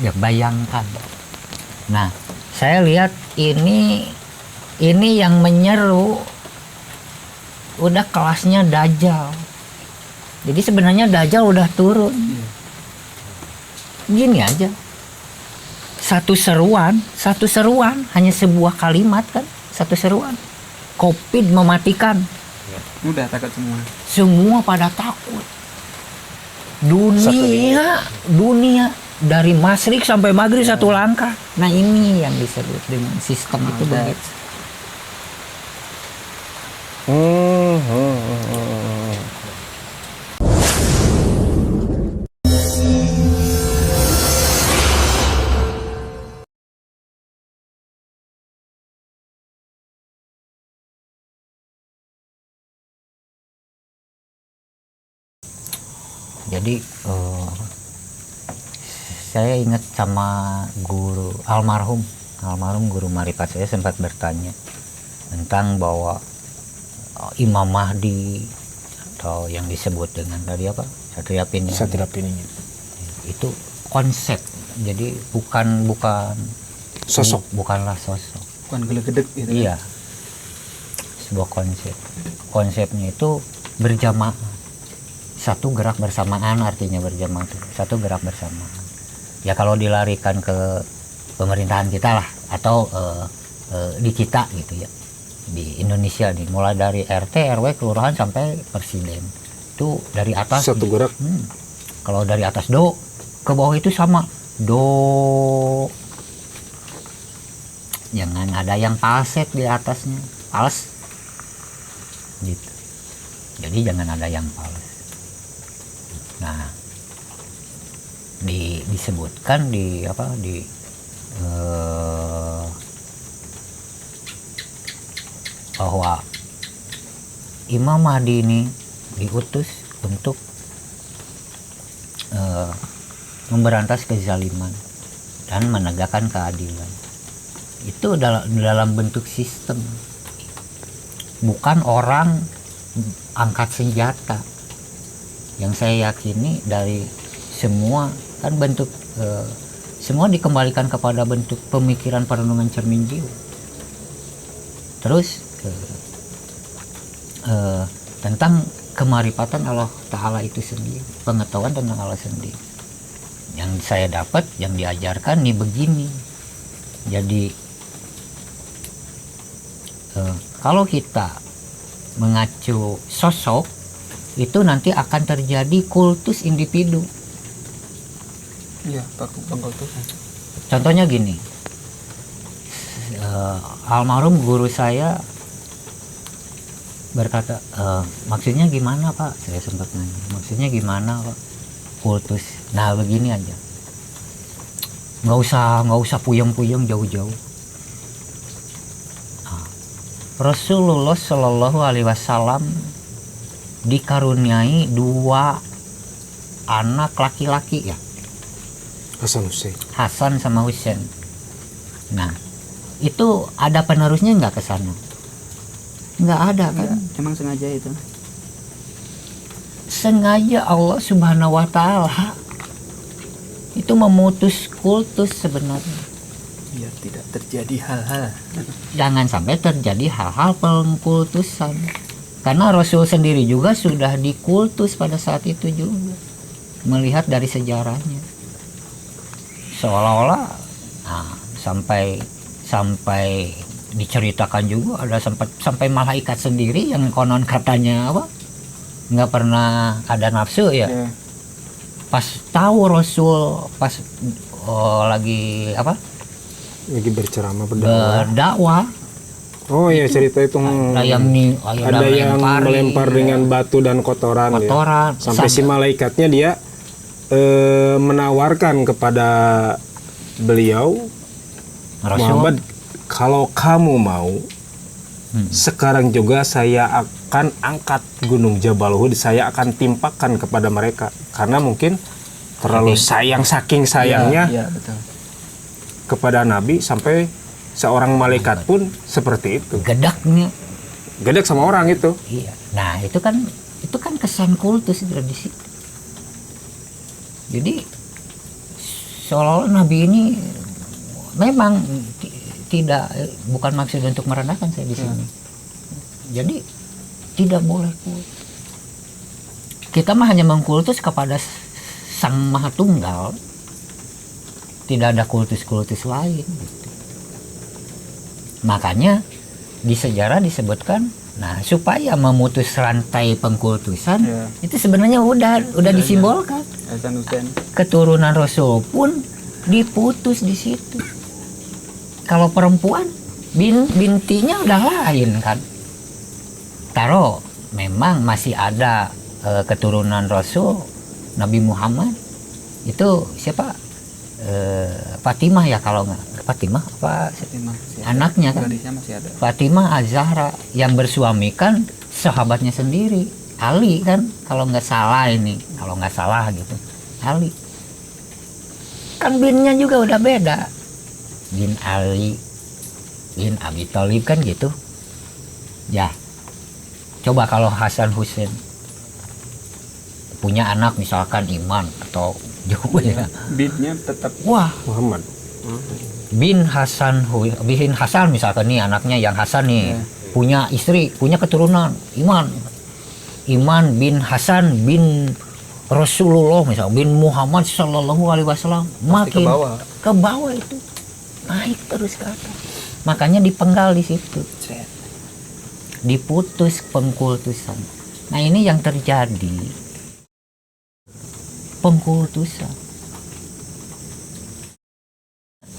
Ya bayangkan. Nah, saya lihat ini yang menyeru udah kelasnya Dajjal. Jadi sebenarnya Dajjal udah turun. Gini aja. Satu seruan, hanya sebuah kalimat kan, satu seruan. COVID mematikan. Udah takut semua. Semua pada takut. Dunia dari masyrik sampai maghrib satu langkah. Nah ini yang disebut dengan sistem itu begitu. Jadi saya ingat sama guru almarhum guru marifat saya sempat bertanya tentang bahwa Imam Mahdi atau yang disebut dengan tadi apa Satria Piningit itu konsep, jadi bukan sosok, bukanlah sosok, Bukan geledek gitu. iya, sebuah konsepnya itu berjamaah, satu gerak bersamaan, artinya berjamaah itu satu gerak bersamaan. Ya kalau dilarikan ke pemerintahan kita lah atau di kita gitu ya, di Indonesia nih, mulai dari RT, RW, kelurahan sampai presiden itu dari atas satu gerak. Kalau dari atas do ke bawah itu sama do, jangan ada yang palset di atasnya, pals gitu. Jadi jangan ada yang pals. Nah, disebutkan bahwa Imam Mahdi ini diutus untuk memberantas kezaliman dan menegakkan keadilan. Itu dalam bentuk sistem, bukan orang angkat senjata. Yang saya yakini dari semua kan bentuk semua dikembalikan kepada bentuk pemikiran perenungan cermin jiwa. Terus tentang kemarifatan Allah Ta'ala itu sendiri, pengetahuan tentang Allah sendiri. Yang saya dapat, yang diajarkan nih begini. Jadi kalau kita mengacu sosok, itu nanti akan terjadi kultus individu. Iya, pengkultusan. Contohnya gini, almarhum guru saya berkata, maksudnya gimana Pak? Saya sempat nanya, maksudnya gimana Pak? Kultus. Nah begini aja, nggak usah puyeng-puyeng jauh-jauh. Rasulullah Shallallahu Alaihi Wasallam dikaruniai 2 anak laki-laki ya, Hasan sama Husain. Nah itu ada penerusnya nggak ke sana? Nggak ada kan? Emang sengaja itu. Sengaja Allah Subhanahu Wa Taala itu memutus kultus sebenarnya. Biar tidak terjadi hal-hal. Jangan sampai terjadi hal-hal pengkultusan. Karena Rasul sendiri juga sudah dikultus pada saat itu juga. Melihat dari sejarahnya. Seolah-olah sampai diceritakan juga ada sampai malaikat sendiri yang konon katanya nggak pernah ada nafsu ya. Pas tahu Rasul lagi berceramah berdakwah. Oh iya, cerita itu ada yang melempar dengan batu dan kotoran ya. Sampai si malaikatnya dia menawarkan kepada beliau, Muhammad, kalau kamu mau sekarang juga saya akan angkat gunung Jabal Uhud, saya akan timpakan kepada mereka karena mungkin terlalu saking sayangnya betul. Kepada Nabi sampai seorang malaikat pun seperti itu. Gedek sama orang itu. Iya. Nah, itu kan kesan kultus tradisi. Jadi seolah-olah Nabi ini memang tidak, bukan maksud untuk merendahkan saya di sini. Jadi tidak boleh kultus. Kita mah hanya mengkultus kepada Sang Maha Tunggal. Tidak ada kultus-kultus lain. Gitu. Makanya di sejarah disebutkan, nah supaya memutus rantai pengkultusan, itu sebenarnya udah disimbolkan. Hasan Hussein. Keturunan Rasul pun diputus di situ. Kalau perempuan, bintinya udah lain kan. Taruh memang masih ada keturunan Rasul Nabi Muhammad itu siapa? Fatimah ya, kalau nggak Fatimah apa anaknya kan? Masih ada. Fatimah Az-Zahra yang bersuamikan sahabatnya sendiri, Ali kan, kalau nggak salah ini, kalau nggak salah gitu, Ali. Kan binnya juga udah beda, bin Ali, bin Abi Thalib kan gitu. Ya, coba kalau Hasan Hussein punya anak misalkan Iman atau jauh ya, Binnya tetap wah Muhammad. bin Hasan misalkan nih, anaknya yang Hasan nih punya istri, punya keturunan Iman bin Hasan bin Rasulullah misal, bin Muhammad Sallallahu Alaihi Wasallam, makin ke bawah itu naik terus ke atas. Makanya dipenggal di situ, diputus pengkultusan. Nah ini yang terjadi, pengkultusan.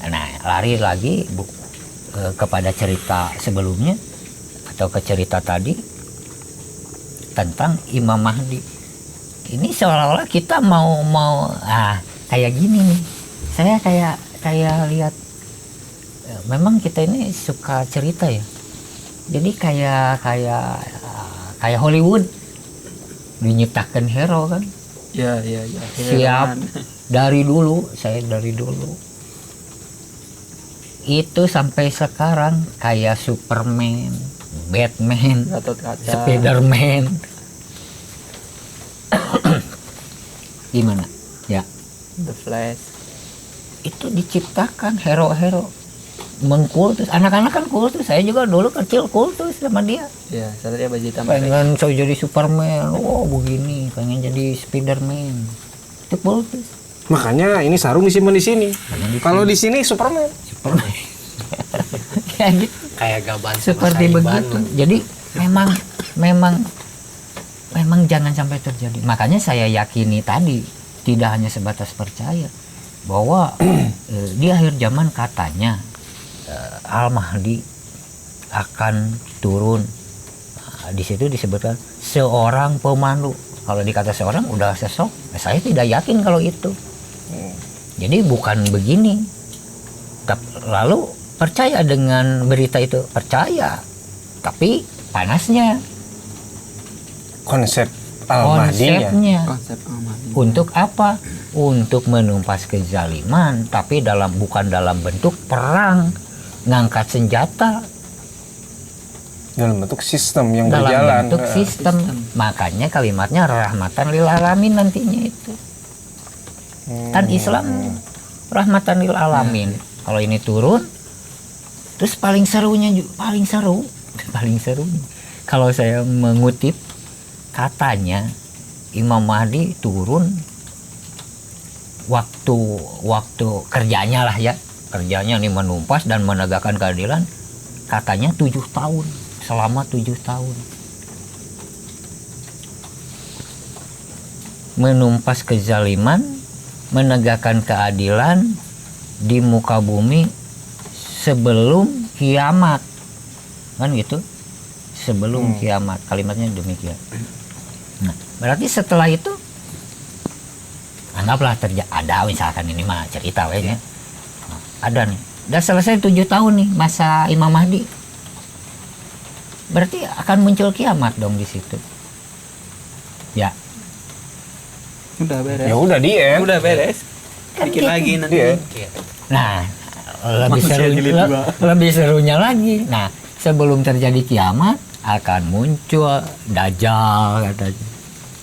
Nah lari lagi kepada cerita sebelumnya atau ke cerita tadi tentang Imam Mahdi. Ini seolah-olah kita mau kayak gini nih. Saya kayak lihat, memang kita ini suka cerita ya. Jadi kayak Hollywood dinyiptakan hero kan. ya. Siap dari dulu, saya dari dulu. Itu sampai sekarang kayak Superman, Batman, Spiderman. Gimana? Ya. The Flash. Itu diciptakan hero-hero mengkultus. Anak-anak kan kultus. Saya juga dulu kecil kultus sama dia. Ya, saya dia baju hitam. Pengen saya jadi Superman. Oh, begini. Pengen jadi Spiderman. Itu kultus. Makanya ini sarung disimpan di sini. Kalau di sini Superman. Superman. Ya gitu. Kayak gaban Seperti begitu. Jadi memang jangan sampai terjadi. Makanya saya yakini tadi, tidak hanya sebatas percaya bahwa di akhir zaman katanya Al-Mahdi akan turun. Di situ disebutkan seorang pemandu. Kalau dikata seorang udah sesok, saya tidak yakin kalau itu. Jadi bukan begini. Lalu percaya dengan berita itu, percaya. Tapi panasnya Konsep Al-Mahdi. Konsep Al-Mahdi. Untuk apa? Untuk menumpas kezaliman, tapi bukan dalam bentuk perang, ngangkat senjata. Dalam bentuk sistem yang Dalam berjalan. bentuk sistem. Makanya kalimatnya rahmatan lil alamin nantinya itu. Kan Islam rahmatan lil alamin. Kalau ini turun, terus paling serunya kalau saya mengutip, katanya Imam Mahdi turun waktu kerjanya lah ya, kerjanya nih menumpas dan menegakkan keadilan, katanya 7 tahun, selama 7 tahun menumpas kezaliman, menegakkan keadilan di muka bumi sebelum kiamat, kan gitu, sebelum kiamat, kalimatnya demikian. Nah, berarti setelah itu anggaplah ada misalkan ini mah cerita wehnya. Nah, ada nih, udah selesai 7 tahun nih masa Imam Mahdi. Berarti akan muncul kiamat dong di situ. Ya. Udah beres. Ya udah Udah beres. Kan Bikin gitu. lagi nanti. Nah, lebih serunya lagi. Nah, sebelum terjadi kiamat akan muncul Dajjal katanya.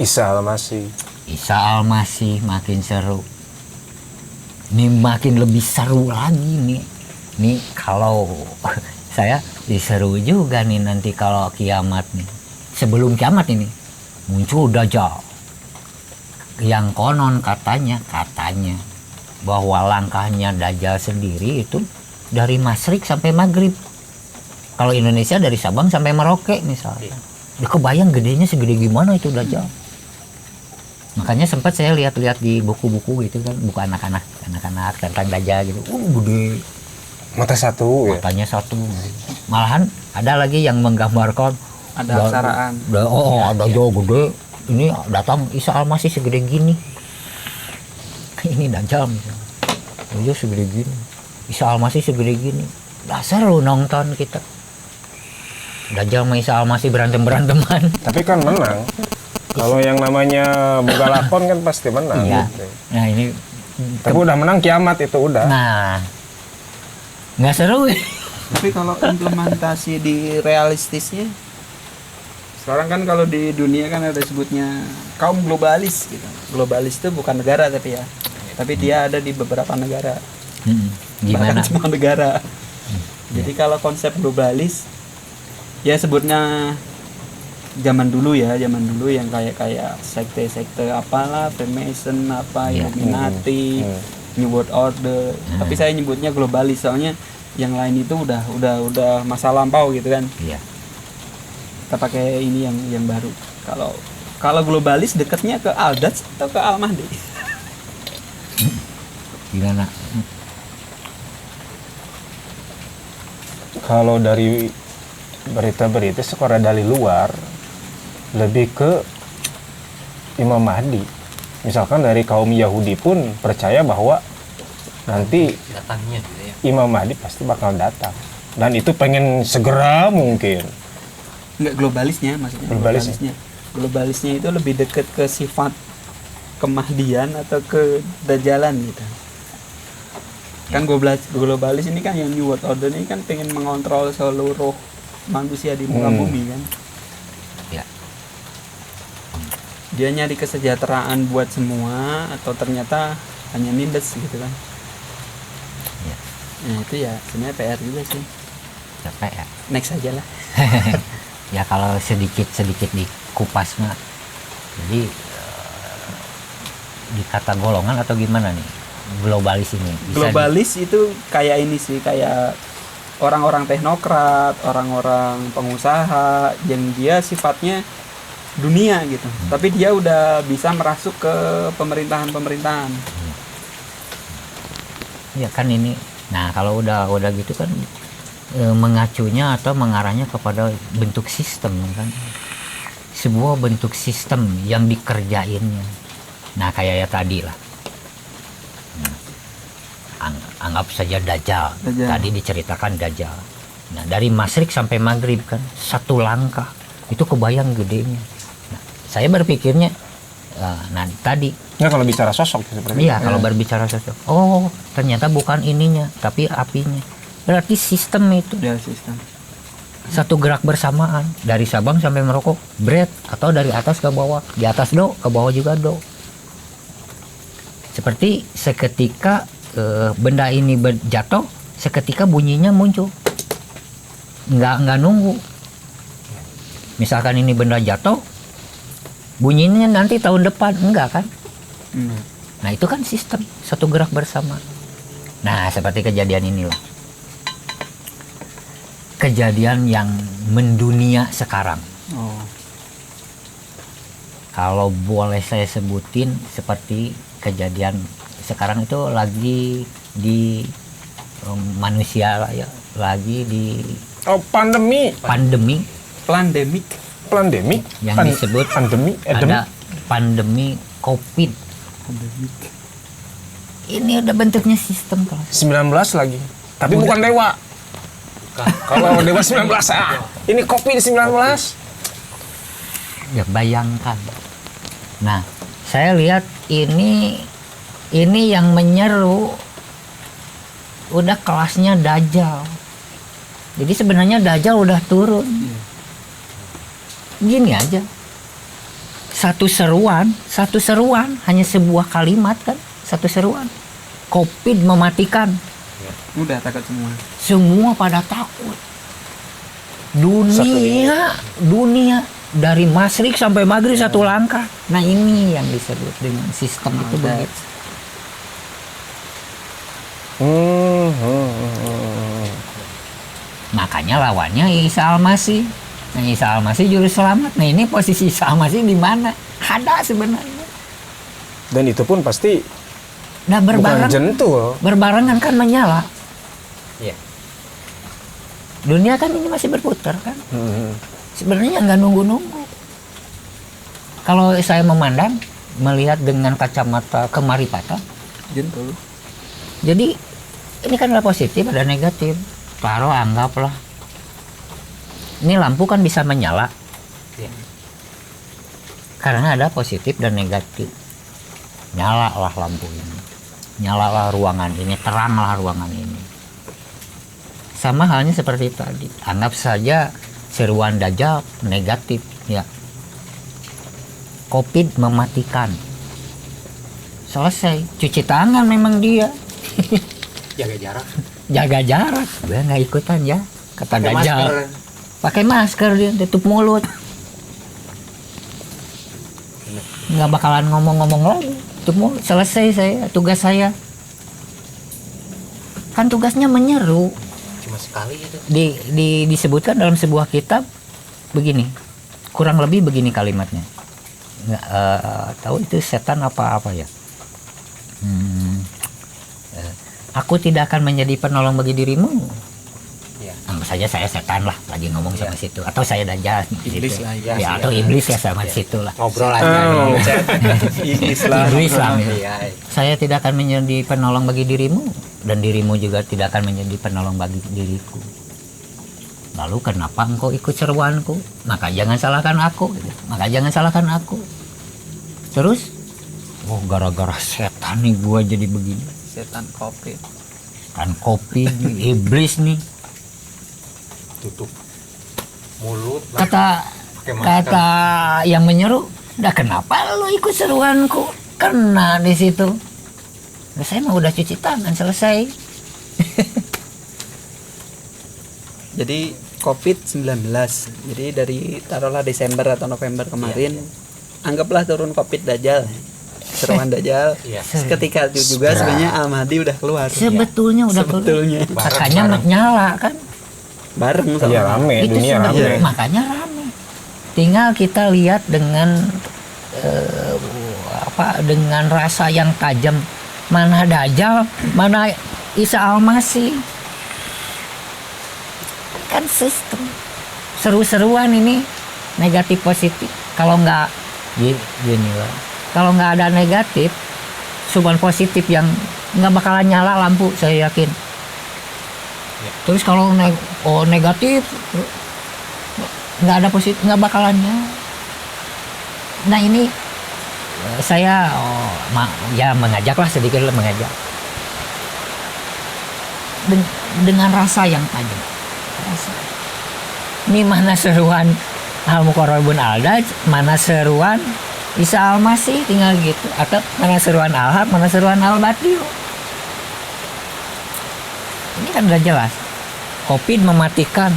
Isa Al-Masih. Isa Al-Masih, makin seru. Nih makin lebih seru lagi nih. Nih kalau saya diseru juga nih nanti kalau kiamat nih. Sebelum kiamat ini muncul Dajjal. Yang konon katanya bahwa langkahnya Dajjal sendiri itu dari Masyrik sampai Maghrib. Kalau Indonesia dari Sabang sampai Merauke misalnya. Ya kebayang gedenya segede gimana itu Dajjal. Makanya sempat saya lihat-lihat di buku-buku gitu kan, buku anak-anak tentang Dajjal gitu. Gede. Mata satu ya. Matanya satu. Malahan ada lagi yang menggambarkan Ada aksaraan. Ada jauh gede. Ini datang Isa Al-Masih segede gini. Ini Dajjal misalnya. Dia segede gini. Isa Al-Masih segede gini. Dasar lu nonton kita. Dajjal sama Isa Al-Masih berantem-beranteman. Tapi kan menang. Kalau yang namanya boga lakon kan pasti menang. Iya. Gitu. Nah ini. Tapi udah menang kiamat itu udah. Nah. Nggak seru ya? Tapi kalau implementasi di realistisnya, sekarang kan kalau di dunia kan ada sebutnya kaum globalis gitu. Globalis itu bukan negara tapi ya. Tapi dia ada di beberapa negara. Gimana? Bahkan semua negara. Jadi kalau konsep globalis ya sebutnya zaman dulu yang kayak sekte apalah, Freemason apa, Illuminati, New World Order. Tapi saya nyebutnya globalis soalnya yang lain itu udah masa lampau gitu kan. Iya. Kita pakai ini yang baru. Kalau globalis dekatnya ke Al-Dats atau ke Al-Mahdi? Gimana? Kalau dari berita-berita sekolah dari luar lebih ke Imam Mahdi. Misalkan dari kaum Yahudi pun percaya bahwa nanti datangnya gitu ya. Imam Mahdi pasti bakal datang. Dan itu pengen segera mungkin. Enggak, globalisnya maksudnya. Globalisnya itu lebih dekat ke sifat kemahdian atau ke dajalan gitu. Kan globalis ini kan yang New World Order ini kan pengen mengontrol seluruh manusia di muka bumi kan. Ya. Dia nyari kesejahteraan buat semua atau ternyata hanya nindes gitu kan. Ya. Nah itu ya sebenarnya PR juga sih. Capek ya. Next aja lah. Ya kalau sedikit dikupas mah. Jadi dikata golongan atau gimana nih? Globalis ini. Globalis itu kayak ini sih, kayak orang-orang teknokrat, orang-orang pengusaha yang dia sifatnya dunia gitu. Tapi dia udah bisa merasuk ke pemerintahan-pemerintahan. Ya kan ini. Nah, kalau udah gitu kan mengacunya atau mengarahnya kepada bentuk sistem kan. Sebuah bentuk sistem yang dikerjainnya. Nah, kayak ya tadi lah. Anggap saja Dajjal. Tadi diceritakan Dajjal. Nah, dari Masyrik sampai Maghrib kan satu langkah. Itu kebayang gedenya. Nah, saya berpikirnya nah tadi Ya kalau bicara sosok seperti iya, kalau berbicara sosok. Oh, ternyata bukan ininya, tapi apinya. Berarti sistem itu. Ya sistem. Satu gerak bersamaan dari Sabang sampai Merauke, bread atau dari atas ke bawah. Di atas do, ke bawah juga do. Seperti seketika benda ini jatuh, seketika bunyinya muncul. Nggak nunggu. Misalkan ini benda jatuh, bunyinya nanti tahun depan, enggak kan? Nah itu kan sistem, satu gerak bersama. Nah seperti kejadian inilah. Kejadian yang mendunia sekarang. Kalau boleh saya sebutin seperti kejadian sekarang itu lagi di manusia lah ya, lagi di pandemi yang disebut ada pandemi COVID. Ini udah bentuknya sistem kalau 19 lagi. Tapi bukan dewa. Kalau dewa 19 ini COVID-19. Ya bayangkan. Nah, saya lihat ini yang menyeru udah kelasnya Dajjal. Jadi sebenarnya Dajjal udah turun. Gini aja. Satu seruan, hanya sebuah kalimat kan, satu seruan. Covid mematikan. Udah takut semua. Semua pada takut. Dunia dari masyrik sampai maghrib satu langkah. Nah ini yang disebut dengan sistem itu begitu. Makanya lawannya Isa Al-Masih. Nah Isa Al-Masih juru selamat. Nah ini posisi Isa Al-Masih di mana? Ada sebenarnya. Dan itu pun pasti Nah bukan jentul. berbarengan kan menyala. Iya. Dunia kan ini masih berputar kan. Sebenarnya nggak nunggu-nunggu. Kalau saya memandang, melihat dengan kacamata kemaripatan, Jentul. jadi ini kan ada positif, ada negatif. Taruh anggaplah, ini lampu kan bisa menyala, Iya. karena ada positif dan negatif. Nyalalah lampu ini, nyalalah ruangan ini, teranglah ruangan ini. Sama halnya seperti tadi. Anggap saja seruan Dajjal negatif, ya. Covid mematikan. Selesai. Cuci tangan memang dia. Jaga jarak. Jaga jarak. Gue nggak ikutan ya. Kata Pakai Dajjal. masker. Pakai masker dia, tutup mulut. Nggak bakalan ngomong-ngomong lagi. Tutup mulut. Selesai saya, tugas saya. Kan tugasnya menyeru. Cuma sekali itu. Disebutkan dalam sebuah kitab begini, kurang lebih begini kalimatnya. Nggak tahu itu setan apa ya. Aku tidak akan menjadi penolong bagi dirimu. Iya. Anggap saja saya setan lah lagi ngomong sama situ, atau saya Dajjal Iblis gitu. lah, ya, iya. atau iblis ya sama situ lah. Ngobrol aja. Iblis lah. Iblis lah. Iya. Saya tidak akan menjadi penolong bagi dirimu, dan dirimu juga tidak akan menjadi penolong bagi diriku. Lalu kenapa engkau ikut seruanku? Maka jangan salahkan aku. Maka jangan salahkan aku. Terus, oh gara-gara setan nih gua jadi begini. Setan Covid. Kan kopi nih, iblis nih. Tutup mulut. Kata Pakai masker. kata yang menyeru, "Dah kenapa lu ikut seruanku?" Kena di situ. Nah, saya mah udah cuci tangan selesai. Jadi COVID-19. Jadi dari taruhlah Desember atau November kemarin, anggaplah turun COVID Dajjal. Seruan Dajjal. Iya. Seketika itu juga sebenarnya Al-Mahdi udah keluar. Sebetulnya udah keluar. Sebetulnya Makanya nyala kan. bareng sama Iya rame, Itu dunia sebenarnya rame. makanya rame. Tinggal kita lihat dengan dengan rasa yang tajam, mana Dajjal, mana Isa Al-Masih. Kan sistem seru-seruan ini negatif positif. Kalau nggak gini lah, kalau nggak ada negatif, cuman positif yang nggak bakalan nyala lampu, saya yakin. Terus kalau negatif, nggak ada positif, nggak bakalan nyala. Nah ini saya mengajaklah sedikit lah, mengajak dengan rasa yang tajam. Ini mana seruan Al-Muqarrabun Al-Daj, mana seruan Isa Al-Masih, tinggal gitu. Atau mana seruan Al-Haq, mana seruan Al-Batil. Ini kan udah jelas. Covid mematikan,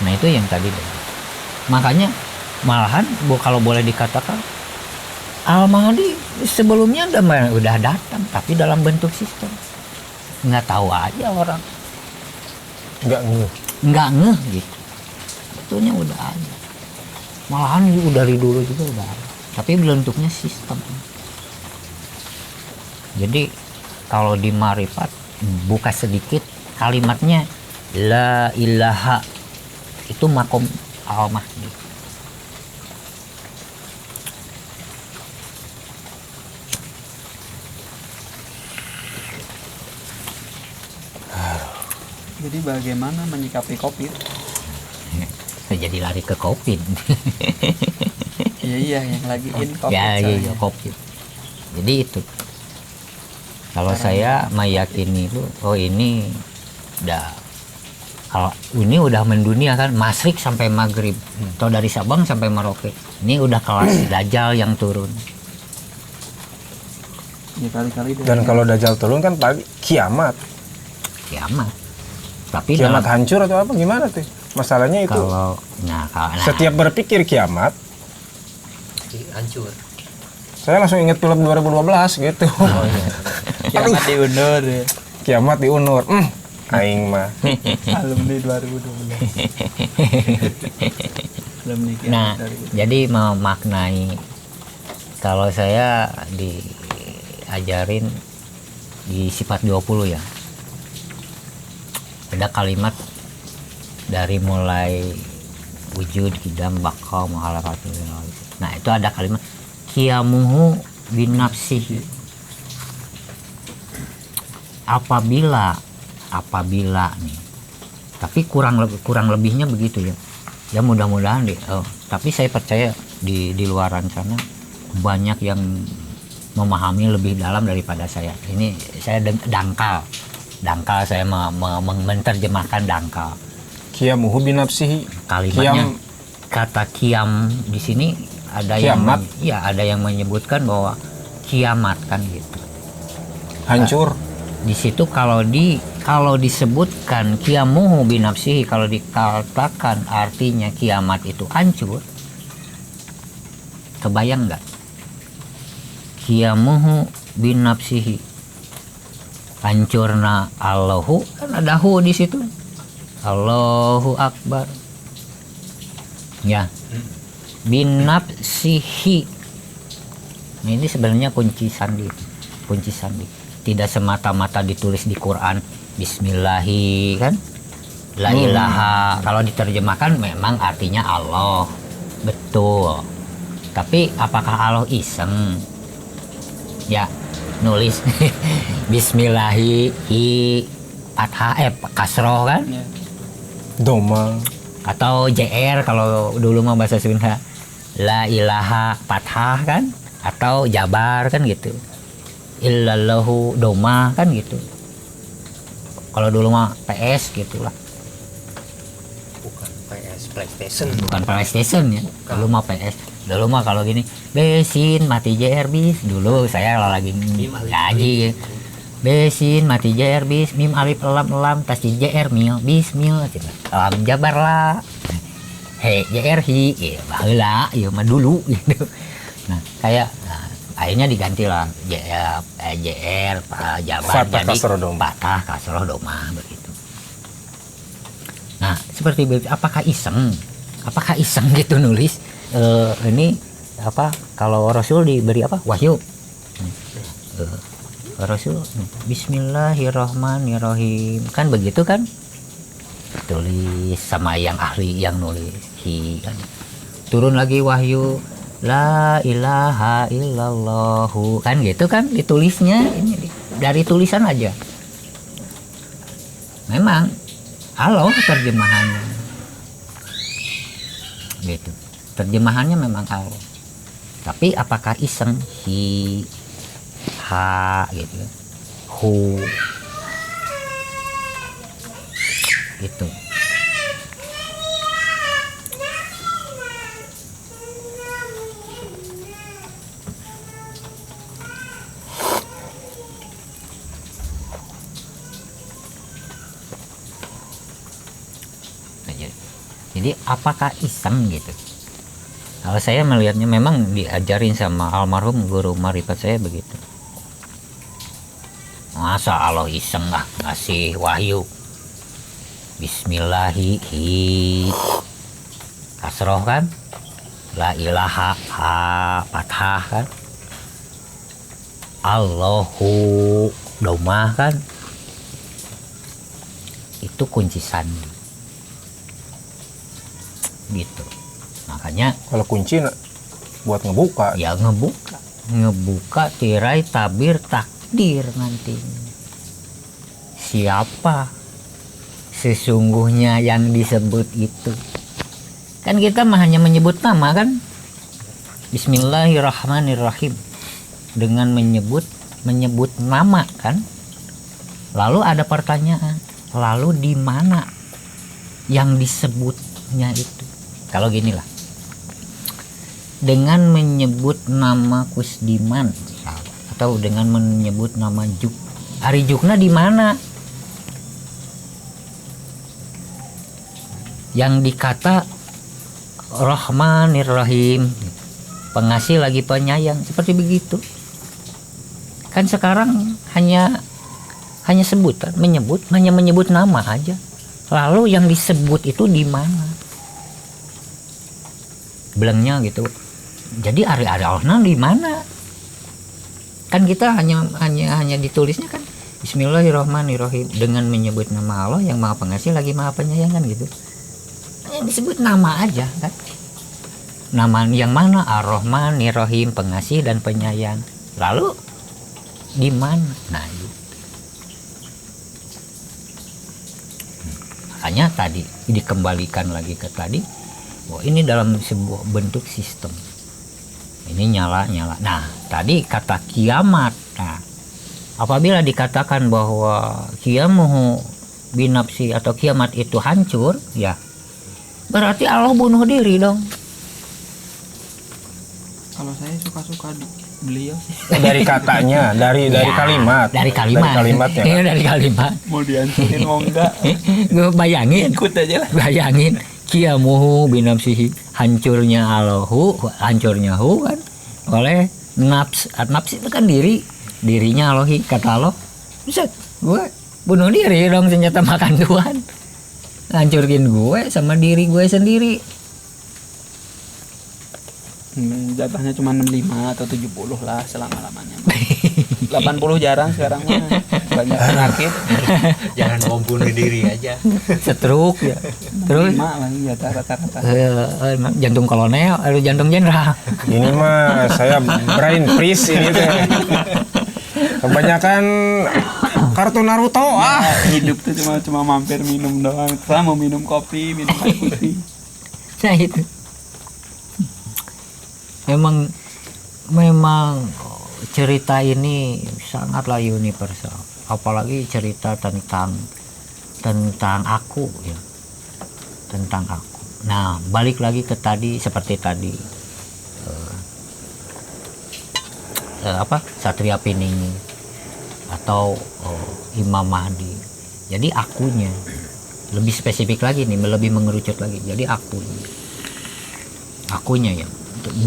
Nah itu yang tadi. Makanya malahan kalau boleh dikatakan Al-Mahdi sebelumnya udah datang, tapi dalam bentuk sistem. Nggak tahu aja orang. Nggak ngeh gitu. Betulnya udah ada. Malahan dari dulu juga udah ada. Tapi bentuknya sistem. Jadi kalau di Marifat buka sedikit kalimatnya la ilaha, itu makom Al-Mahdi. Jadi bagaimana menyikapi COVID? Jadi lari ke Covid. Iya yang lagi in COVID. Iya Covid. Jadi itu. Kalau saya meyakini itu, ini udah mendunia kan, Masyrik sampai Maghrib, atau dari Sabang sampai Merauke. Ini udah kelas Dajjal yang turun. Ya kali-kali deh. Dan kalau Dajjal turun kan pagi kiamat. kiamat. Tapi Kiamat dalam- hancur atau apa gimana tuh? Masalahnya itu kalau setiap berpikir kiamat, Jadi hancur. saya langsung inget film 2012 gitu. Kiamat diundur ya. Kiamat diundur. Aing mah. Alumni 2012. Alumni kiamat nah, dari jadi memaknai, kalau saya diajarin di sifat 20 ya. Ada kalimat dari mulai wujud, kidam, baqa, muhalafatul. Nah, itu ada kalimat qiyamuhu binafsihi. Apabila nih. Tapi kurang lebihnya begitu ya. Ya mudah-mudahan deh. Tapi saya percaya di luaran sana banyak yang memahami lebih dalam daripada saya. Ini saya dangkal saya menerjemahkan dangkal. Qiyamuhu binafsihi. Kalimatnya kata kiam di sini ada Kiamat. ada yang menyebutkan bahwa kiamat kan gitu. Hancur. Di situ kalau disebutkan qiyamuhu binafsihi, kalau dikatakan artinya kiamat itu hancur, kebayang nggak? Qiyamuhu binafsihi, hancurna Allahu, kan ada hu di situ. Allahu Akbar. Ya. Binafsihi. Nah, ini sebenarnya kunci sandi. Tidak semata-mata ditulis di Quran Bismillahi kan, la ilaha. Kalau diterjemahkan memang artinya Allah, betul. Tapi apakah Allah iseng? Ya, nulis Bismillahi fathah kasroh kan, Ya. Doma. atau JR kalau dulu mah bahasa Sunda, la ilaha fathah kan, atau jabar kan gitu. Illallahu doma kan gitu. Kalau dulu mah PS gitulah. Bukan PS PlayStation. Bukan PlayStation ya. Dulu mah PS. Dulu mah kalau gini, besin mati JR bis. Dulu saya kalau lagi ngaji. Besin mati JR bis, mim alif lam tas JR mil bis mil gitu. Lam jabar lah. He JR hi, ya baheula, ya mah dulu gitu. Nah, kayak akhirnya diganti lah JR jabar Fathah jadi kasroh doma. Fathah kasroh doma begitu. Nah, seperti begitu. Apakah iseng gitu nulis ini apa, kalau Rasul diberi apa, wahyu. Rasul Bismillahirrahmanirrahim kan begitu kan, tulis sama yang ahli yang nulis kan. Turun lagi wahyu la ilaha illallahu kan gitu kan, ditulisnya ini dari tulisan aja. Memang Allah terjemahannya gitu, terjemahannya memang Allah. Tapi apakah iseng hi ha gitu, hu gitu. Jadi apakah iseng gitu? Kalau saya melihatnya memang diajarin sama almarhum guru marifat saya begitu. Masa Allah iseng lah ngasih wahyu Bismillahi kasroh kan, la ilaha ha fathah kan, Allahu domah kan, itu kunci sandi gitu. Makanya Kalau kunci buat ngebuka. ya ngebuka tirai tabir takdir nanti. Siapa sesungguhnya yang disebut itu? Kan kita mah hanya menyebut nama kan. Bismillahirrahmanirrahim, dengan menyebut nama kan. Lalu ada pertanyaan, lalu di mana yang disebutnya itu? Kalau gini lah, dengan menyebut nama Kusdiman atau dengan menyebut nama juk. Ari jukna di mana? Yang dikata Rahmanir Rahim, pengasih lagi penyayang, seperti begitu. Kan sekarang hanya sebutan, hanya menyebut nama aja. Lalu yang disebut itu di mana? Belengnya gitu. Jadi ari Allahna di mana? Kan kita hanya ditulisnya kan Bismillahirrahmanirrahim, dengan menyebut nama Allah yang Maha Pengasih lagi Maha Penyayang kan gitu. Disebut nama aja kan. Nama yang mana? Ar-Rahmanir-Rahim, pengasih dan penyayang. Lalu di mana? Nah, itu. Makanya tadi dikembalikan lagi ke tadi, bahwa ini dalam sebuah bentuk sistem. Ini nyala. Nah, tadi kata kiamat. Nah, apabila dikatakan bahwa kiamuhu binafsi atau kiamat itu hancur, ya berarti Allah bunuh diri dong. Kalau saya suka-suka beliau sih. Dari katanya, dari kalimat. Dari kalimatnya. Iya, dari kalimat. Mau dihancurin mau enggak? Gue bayangin. Ikut aja lah. Bayangin kiamuhu binafsihi, hancurnya Allahu, hancurnya hu kan oleh nafs. Nafs itu kan dirinya Allahi, kata Allah. Bisa gue bunuh diri dong, senjata makan Tuhan. Hancurin gue sama diri gue sendiri. Jatahnya cuma 65 atau 70 lah selama-lamanya. 80 jarang sekarang mah. Banyak penyakit. Jangan mau bunuh diri aja. Stroke ya. Terus 5 lagi jatah rata-rata. jantung kolonel, jantung jenderal. Ini mah saya brain freeze ini teh. Kebanyakan kartu Naruto Hidup tuh cuma mampir minum doang. Setelah mau minum kopi, minum air putih. Nah itu. Memang cerita ini sangatlah universal, apalagi cerita tentang aku ya, tentang aku. Nah, balik lagi ke tadi, seperti tadi Satria Piningit atau Imam Mahdi. Jadi akunya lebih spesifik lagi nih, lebih mengerucut lagi. Jadi akunya ya,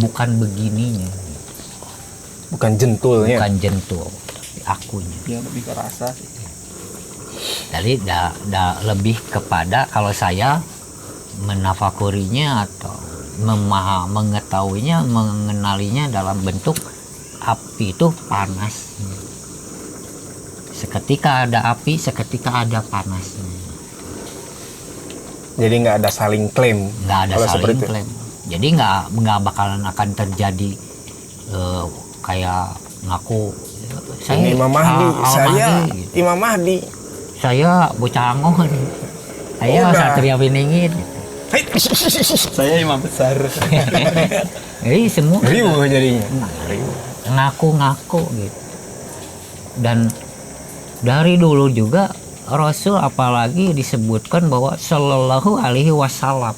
bukan begininya, bukan jentulnya. bukan jentul, tapi akunya. Ya lebih ke rasa sih. Jadi lebih kepada, kalau saya menafakurinya atau mengetahuinya, mengenalinya dalam bentuk api itu panas. Seketika ada api, seketika ada panasnya. Jadi nggak ada saling klaim. Nggak ada kalau saling seperti itu. klaim. Jadi nggak bakalan akan terjadi kayak ngaku saya Ini Imam Mahdi, saya Mahdi, gitu. Imam Mahdi. Saya bocah Angon, saya Udah. Satria Piningit. Hei, Saya imam besar. Jadi semua riuh jadinya. ngaku-ngaku gitu. Dan dari dulu juga Rasul apalagi disebutkan bahwa Shallallahu Alaihi Wasallam